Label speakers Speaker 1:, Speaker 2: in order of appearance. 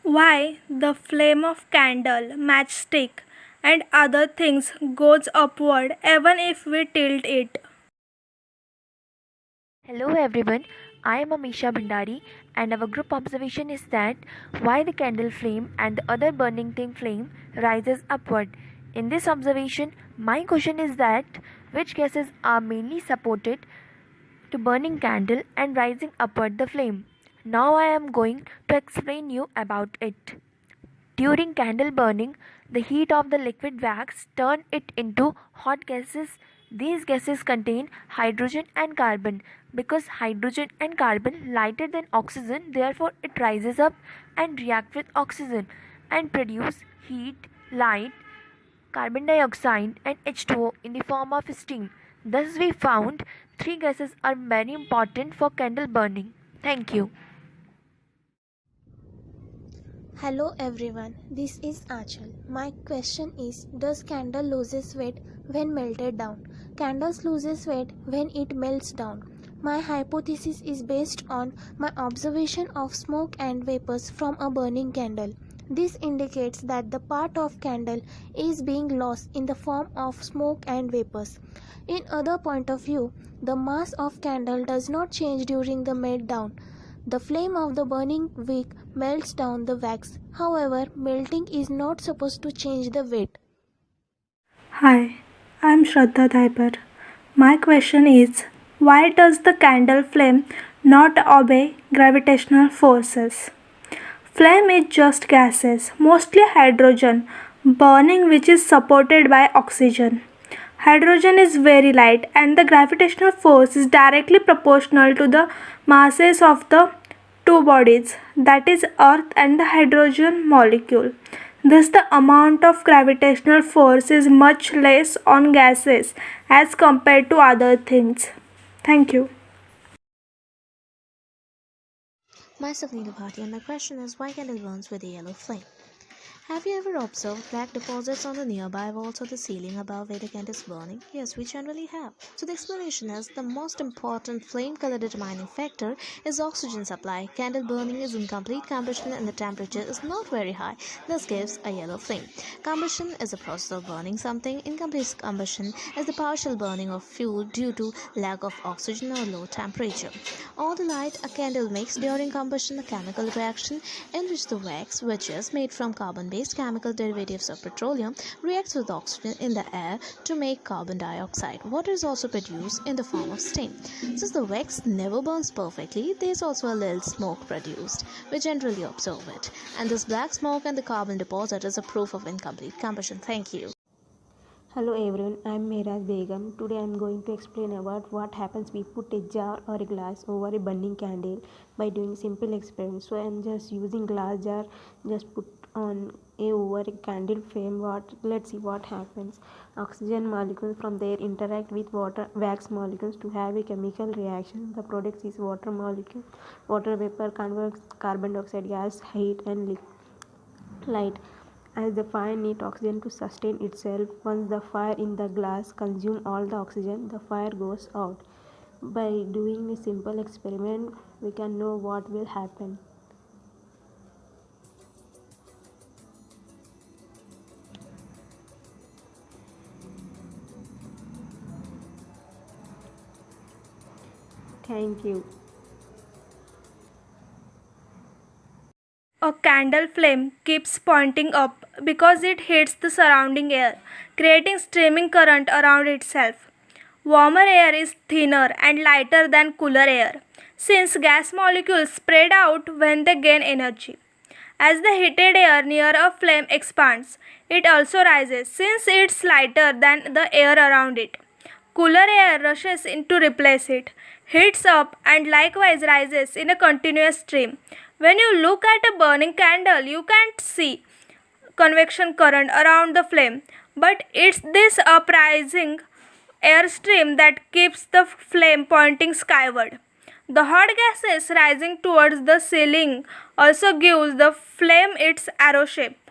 Speaker 1: Why the flame of candle, matchstick, and other things goes upward even if we tilt it.
Speaker 2: Hello everyone, I am Amisha Bhandari and our group observation is that why the candle flame and the other burning thing flame rises upward. In this observation, my question is that which gases are mainly supported to burning candle and rising upward the flame. Now I am going to explain you about it. During candle burning, the heat of the liquid wax turn it into hot gases. These gases contain hydrogen and carbon. Because hydrogen and carbon lighter than oxygen, therefore it rises up and react with oxygen and produce heat, light, carbon dioxide and H2O in the form of steam. Thus we found three gases are very important for candle burning. Thank you.
Speaker 3: Hello everyone, this is Achal. My question is, does candle loses weight when melted down? Candles loses weight when it melts down. My hypothesis is based on my observation of smoke and vapors from a burning candle. This indicates that the part of candle is being lost in the form of smoke and vapors. In other point of view, the mass of candle does not change during the meltdown. The flame of the burning wick melts down the wax. However, melting is not supposed to change the weight.
Speaker 1: Hi, I'm Shraddha Thaiper. My question is, why does the candle flame not obey gravitational forces? Flame is just gases, mostly hydrogen, burning which is supported by oxygen. Hydrogen is very light and the gravitational force is directly proportional to the masses of the two bodies, that is earth and the hydrogen molecule. Thus the amount of gravitational force is much less on gases as compared to other things. Thank you.
Speaker 4: Myself Neelu Bhatia, and my question is why candle burns with a yellow flame? Have you ever observed black deposits on the nearby walls or the ceiling above where the candle is burning? Yes, we generally have. So the explanation is the most important flame color determining factor is oxygen supply. Candle burning is incomplete combustion and the temperature is not very high. This gives a yellow flame. Combustion is a process of burning something. Incomplete combustion is the partial burning of fuel due to lack of oxygen or low temperature. All the light a candle makes during combustion, a chemical reaction in which the wax, which is made from carbon-based chemical derivatives of petroleum, reacts with oxygen in the air to make carbon dioxide. Water is also produced in the form of steam. Since the wax never burns perfectly, there is also a little smoke produced. We generally observe it. And this black smoke and the carbon deposit is a proof of incomplete combustion. Thank you.
Speaker 5: Hello everyone, I am Mehraj Begum. Today I am going to explain about what happens we put a jar or a glass over a burning candle by doing simple experiment. So I am just using glass jar, just put on a over a candle flame. Let's see what happens. Oxygen molecules from there interact with water wax molecules to have a chemical reaction. The product is water molecule, water vapor converts carbon dioxide gas, heat and light. As the fire needs oxygen to sustain itself, once the fire in the glass consumes all the oxygen, the fire goes out. By doing a simple experiment, we can know what will happen. Thank you.
Speaker 1: A candle flame keeps pointing up because it hits the surrounding air, creating streaming current around itself. Warmer air is thinner and lighter than cooler air, since gas molecules spread out when they gain energy. As the heated air near a flame expands, it also rises since it's lighter than the air around it. Cooler air rushes in to replace it, heats up, and likewise rises in a continuous stream. When you look at a burning candle, you can't see convection current around the flame, but it's this uprising airstream that keeps the flame pointing skyward. The hot gases rising towards the ceiling also gives the flame its arrow shape.